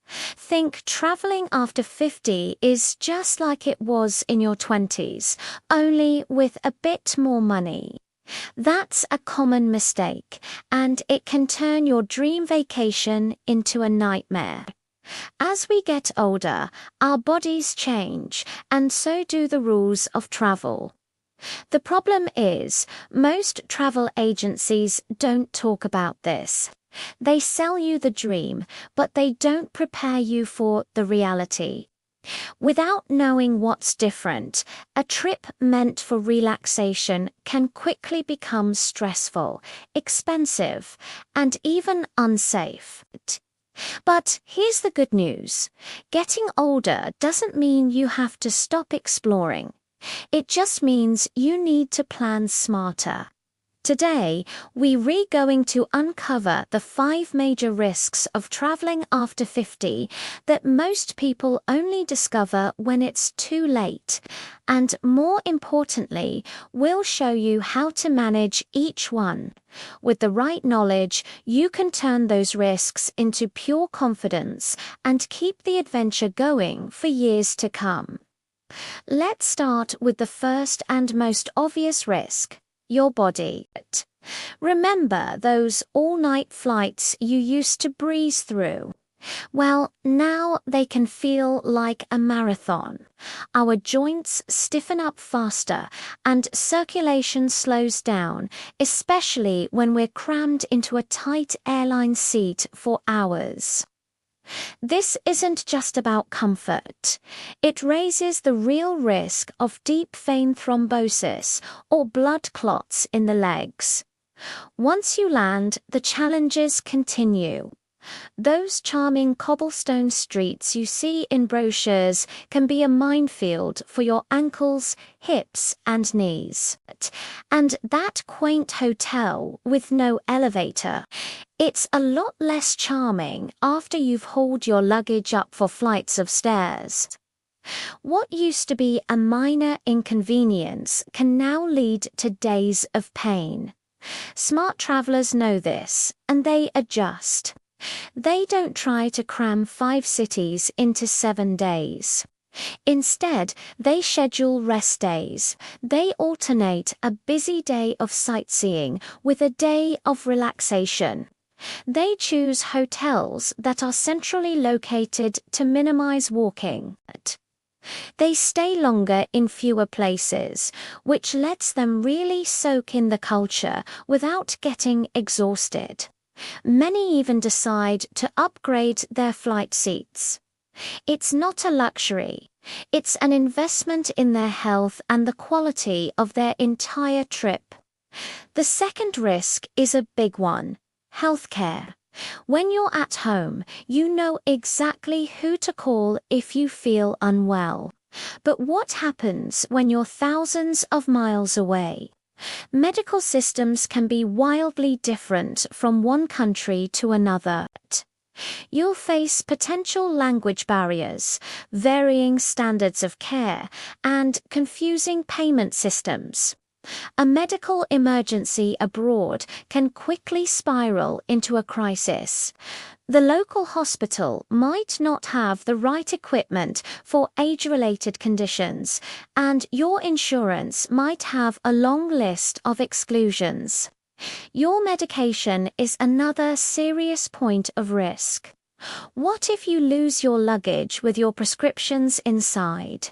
Think traveling after 50 is just like it was in your 20s, only with a bit more money. That's a common mistake, and it can turn your dream vacation into a nightmare. As we get older, our bodies change, and so do the rules of travel. The problem is, most travel agencies don't talk about this. They sell you the dream, but they don't prepare you for the reality. Without knowing what's different, a trip meant for relaxation can quickly become stressful, expensive, and even unsafe. But here's the good news. Getting older doesn't mean you have to stop exploring. It just means you need to plan smarter. Today, we're going to uncover the 5 major risks of traveling after 50 that most people only discover when it's too late. And more importantly, we'll show you how to manage each one. With the right knowledge, you can turn those risks into pure confidence and keep the adventure going for years to come. Let's start with the first and most obvious risk. Your body. Remember those all-night flights you used to breeze through? Well, now they can feel like a marathon. Our joints stiffen up faster and circulation slows down, especially when we're crammed into a tight airline seat for hours. This isn't just about comfort. It raises the real risk of deep vein thrombosis or blood clots in the legs. Once you land, the challenges continue. Those charming cobblestone streets you see in brochures can be a minefield for your ankles, hips, and knees. And that quaint hotel with no elevator, it's a lot less charming after you've hauled your luggage up 4 flights of stairs. What used to be a minor inconvenience can now lead to days of pain. Smart travelers know this, and they adjust. They don't try to cram 5 cities into 7 days. Instead, they schedule rest days. They alternate a busy day of sightseeing with a day of relaxation. They choose hotels that are centrally located to minimize walking. They stay longer in fewer places, which lets them really soak in the culture without getting exhausted. Many even decide to upgrade their flight seats. It's not a luxury. It's an investment in their health and the quality of their entire trip. The second risk is a big one: healthcare. When you're at home, you know exactly who to call if you feel unwell. But what happens when you're thousands of miles away? Medical systems can be wildly different from one country to another. You'll face potential language barriers, varying standards of care, and confusing payment systems. A medical emergency abroad can quickly spiral into a crisis. The local hospital might not have the right equipment for age-related conditions, and your insurance might have a long list of exclusions. Your medication is another serious point of risk. What if you lose your luggage with your prescriptions inside?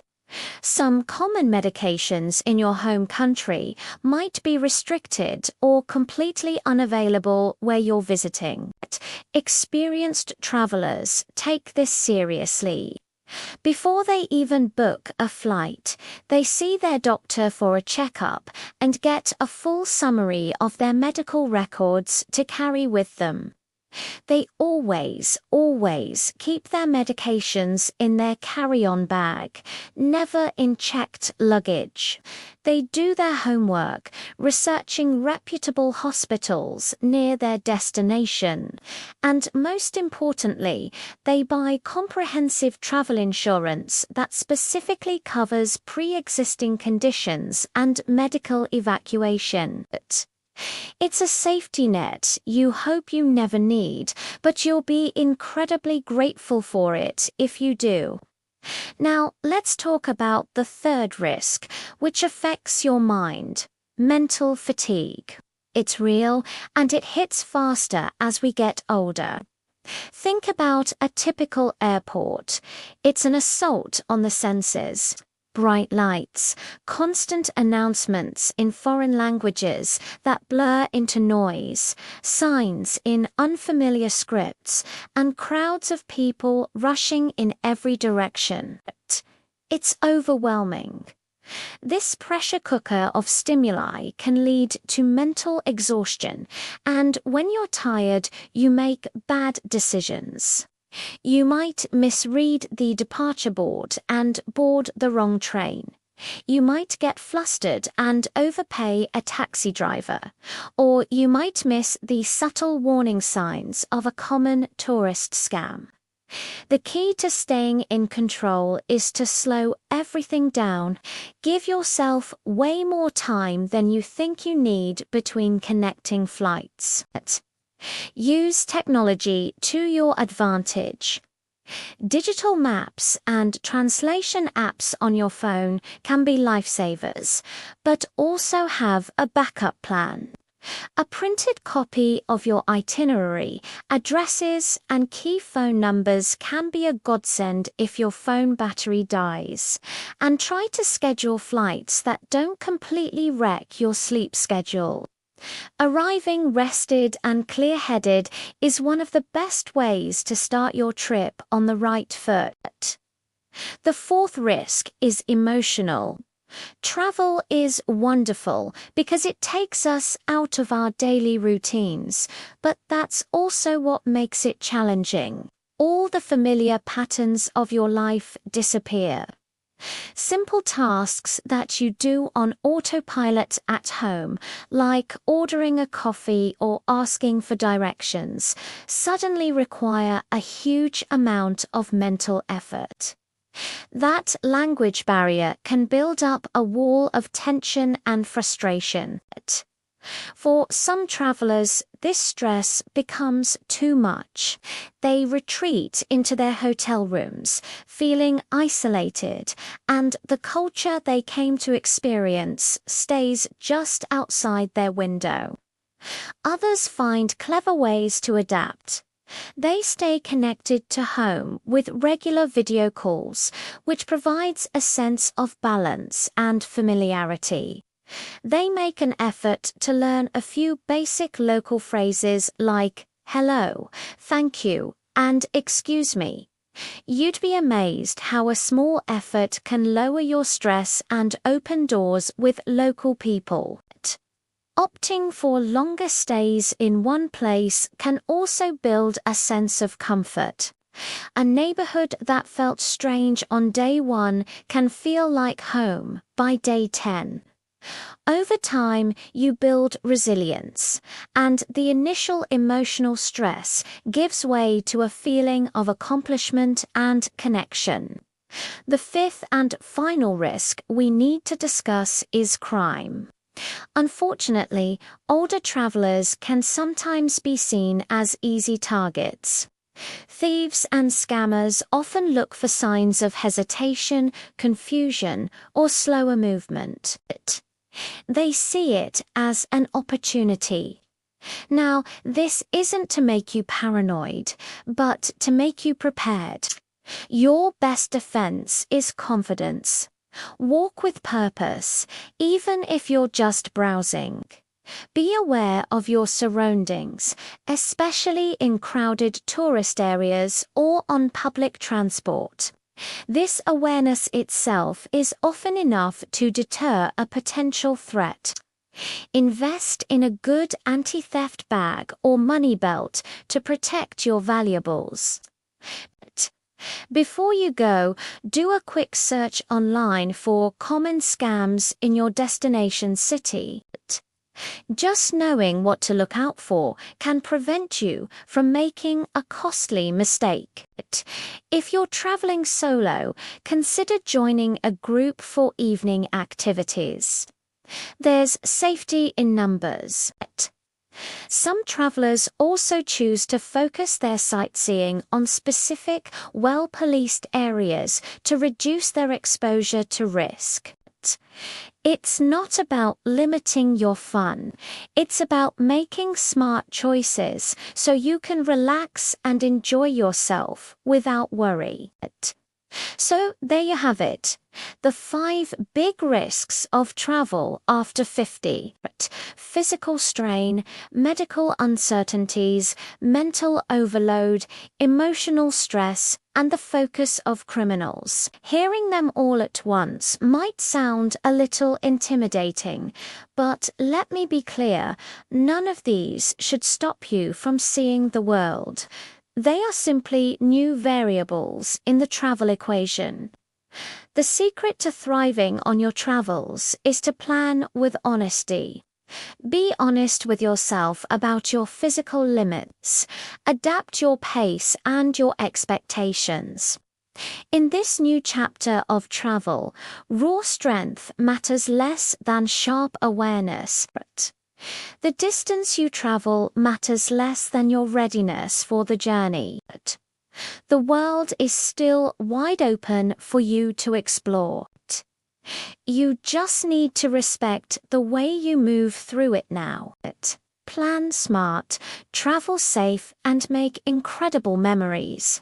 Some common medications in your home country might be restricted or completely unavailable where you're visiting. Experienced travelers take this seriously. Before they even book a flight, they see their doctor for a checkup and get a full summary of their medical records to carry with them. They always keep their medications in their carry-on bag, never in checked luggage. They do their homework, researching reputable hospitals near their destination. And most importantly, they buy comprehensive travel insurance that specifically covers pre-existing conditions and medical evacuation. It's a safety net you hope you never need, but you'll be incredibly grateful for it if you do. Now, let's talk about the third risk, which affects your mind: mental fatigue. It's real, and it hits faster as we get older. Think about a typical airport. It's an assault on the senses. Bright lights, constant announcements in foreign languages that blur into noise, signs in unfamiliar scripts, and crowds of people rushing in every direction. It's overwhelming. This pressure cooker of stimuli can lead to mental exhaustion, and when you're tired, you make bad decisions. You might misread the departure board and board the wrong train. You might get flustered and overpay a taxi driver, or you might miss the subtle warning signs of a common tourist scam. The key to staying in control is to slow everything down. Give yourself way more time than you think you need between connecting flights. Use technology to your advantage. Digital maps and translation apps on your phone can be lifesavers, but also have a backup plan. A printed copy of your itinerary, addresses, and key phone numbers can be a godsend if your phone battery dies. And try to schedule flights that don't completely wreck your sleep schedule. Arriving rested and clear-headed is one of the best ways to start your trip on the right foot. The fourth risk is emotional. Travel is wonderful because it takes us out of our daily routines, but that's also what makes it challenging. All the familiar patterns of your life disappear. Simple tasks that you do on autopilot at home, like ordering a coffee or asking for directions, suddenly require a huge amount of mental effort. That language barrier can build up a wall of tension and frustration. For some travelers, this stress becomes too much. They retreat into their hotel rooms, feeling isolated, and the culture they came to experience stays just outside their window. Others find clever ways to adapt. They stay connected to home with regular video calls, which provides a sense of balance and familiarity. They make an effort to learn a few basic local phrases like hello, thank you, and excuse me. You'd be amazed how a small effort can lower your stress and open doors with local people. Opting for longer stays in one place can also build a sense of comfort. A neighborhood that felt strange on day 1 can feel like home by day 10. Over time, you build resilience, and the initial emotional stress gives way to a feeling of accomplishment and connection. The fifth and final risk we need to discuss is crime. Unfortunately, older travelers can sometimes be seen as easy targets. Thieves and scammers often look for signs of hesitation, confusion, or slower movement. They see it as an opportunity. Now, this isn't to make you paranoid, but to make you prepared. Your best defense is confidence. Walk with purpose, even if you're just browsing. Be aware of your surroundings, especially in crowded tourist areas or on public transport. This awareness itself is often enough to deter a potential threat. Invest in a good anti-theft bag or money belt to protect your valuables. Before you go, do a quick search online for common scams in your destination city. Just knowing what to look out for can prevent you from making a costly mistake. If you're traveling solo, consider joining a group for evening activities. There's safety in numbers. Some travelers also choose to focus their sightseeing on specific, well-policed areas to reduce their exposure to risk. It's not about limiting your fun. It's about making smart choices so you can relax and enjoy yourself without worry. So there you have it. The 5 big risks of travel after 50. Physical strain, medical uncertainties, mental overload, emotional stress, and the focus of criminals. Hearing them all at once might sound a little intimidating, but let me be clear, none of these should stop you from seeing the world. They are simply new variables in the travel equation. The secret to thriving on your travels is to plan with honesty. Be honest with yourself about your physical limits. Adapt your pace and your expectations. In this new chapter of travel, raw strength matters less than sharp awareness. The distance you travel matters less than your readiness for the journey. The world is still wide open for you to explore. You just need to respect the way you move through it now. Plan smart, travel safe, and make incredible memories.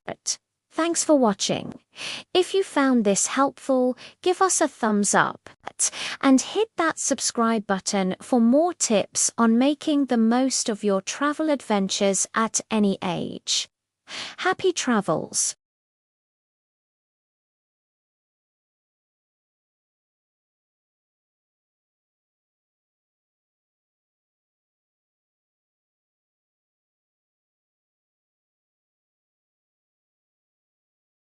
Thanks for watching. If you found this helpful, give us a thumbs up and hit that subscribe button for more tips on making the most of your travel adventures at any age. Happy travels!